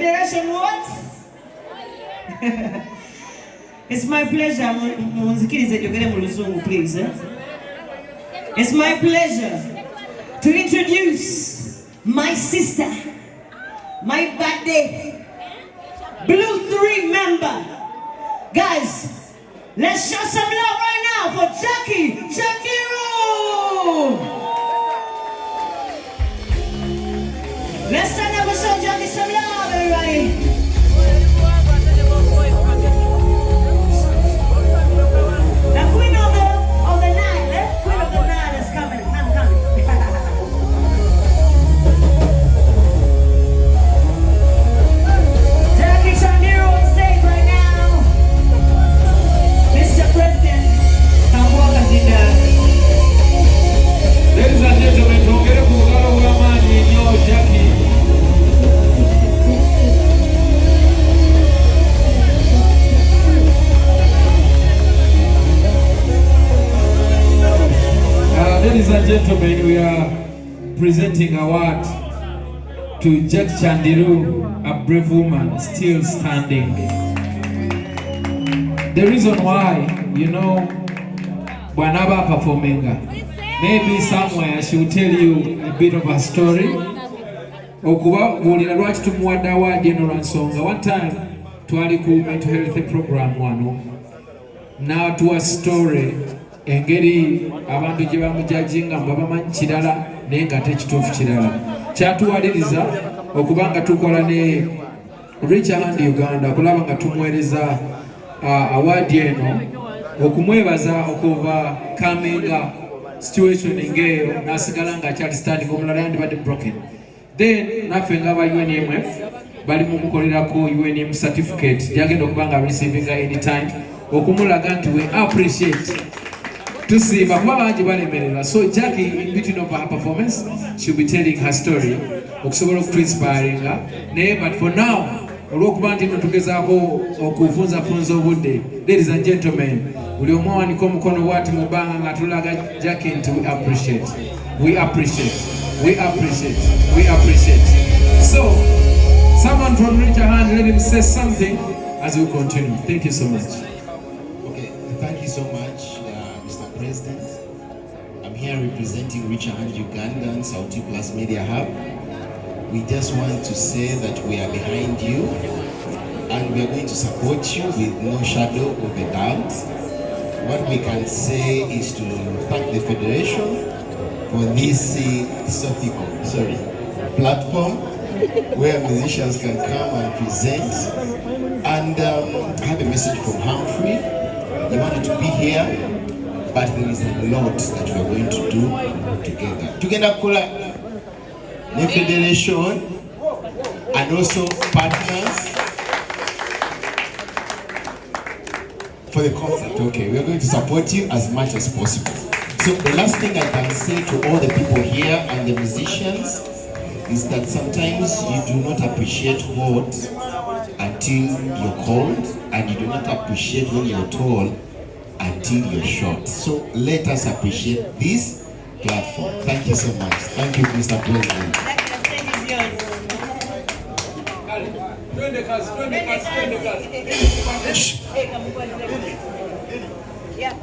Federation what? It's my pleasure. Please. It's my pleasure to introduce my sister, my birthday Blue 3 member. Guys, let's show some love right now for Jackie Chandiru. Let's stand up and show Jackie some love, everybody. The queen of the night, queen of the night is coming. I'm coming. Jackie Chandiru on stage right now. Mr. President, come walk us in there. Ladies and gentlemen, don't get a Jackie. Ladies and gentlemen, we are presenting award to Jackie Chandiru, a brave woman still standing. The reason why, whenever performing, maybe somewhere she will tell you a bit of her story. Okuba bulira lwaki tumuwadde award eno lwa nsonga. One time twali ku mental health program wano n'atuwa story engeri abantu gye bamujajinga mba bamanyi kirala naye nga tekituufu kirala. Kyatuwaliriza okuba nga tukola ne Richard Uganda okulaba nga tumuweereza award eno okumwebaza okuva kaminga situation ngeyo nasigala nga akyali standing omulala yandibadde broken. Then naffe ng'aba UNMF bali mu mukolerako UNM certificate gyagenda okuba nga receiving anytime okumulaga nti we appreciate tusiiba kuba bangi balemererwa. So Jackie, in between of her performance, she'll be telling her story okusobola okuinspiringa naye, but for now olw'okuba nti no tugezaako okufunzafunza obudde. Ladies and gentlemen, buli omu awanika omukono bw'ati mu bbanga nga tulaga Jackie nti we appreciate. So someone from raise your hand, let him say something as we continue. Thank you so much. Okay, thank you so much, Mr. President. I'm here representing Richard Uganda and Sauti Plus Media Hub. We just want to say that we are behind you and we are going to support you with no shadow of a doubt. What we can say is to thank the Federation for this platform where musicians can come and present. And I have a message from Humphrey. He wanted to be here, but there is a lot that we are going to do together. The Federation and also partners for the concert. Okay, we are going to support you as much as possible. So the last thing I can say to all the people here and the musicians is that sometimes you do not appreciate what until you're called, and you do not appreciate when you're told until you're shot. So let us appreciate this platform. Thank you so much. Thank you, Mr. President. Yeah.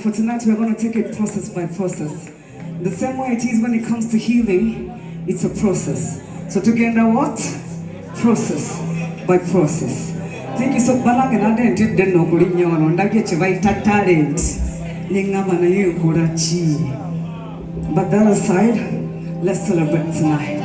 for tonight we're going to take it process by process. The same way it is when it comes to healing, it's a process. So together what? Process by process. Thank you so much. And I didn't know what you want. I get you right talent. But that aside, let's celebrate tonight.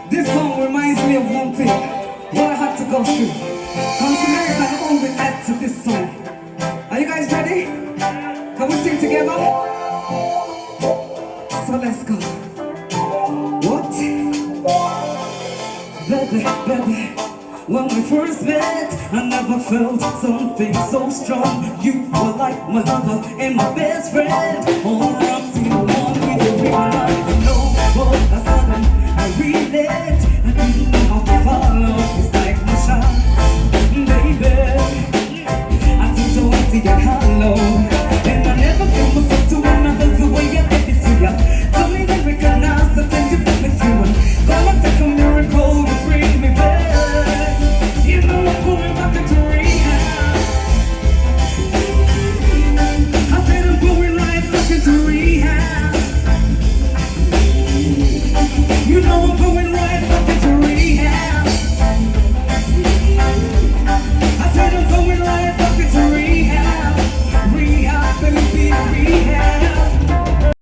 This song reminds me of one thing, what I had to go through. Come tonight and only add to this song. Are you guys ready? Can we sing together? So let's go. What? Baby, when we first met, I never felt something so strong. You were like my lover and my best friend. All up to one, we didn't realize, no, all of a sudden, I really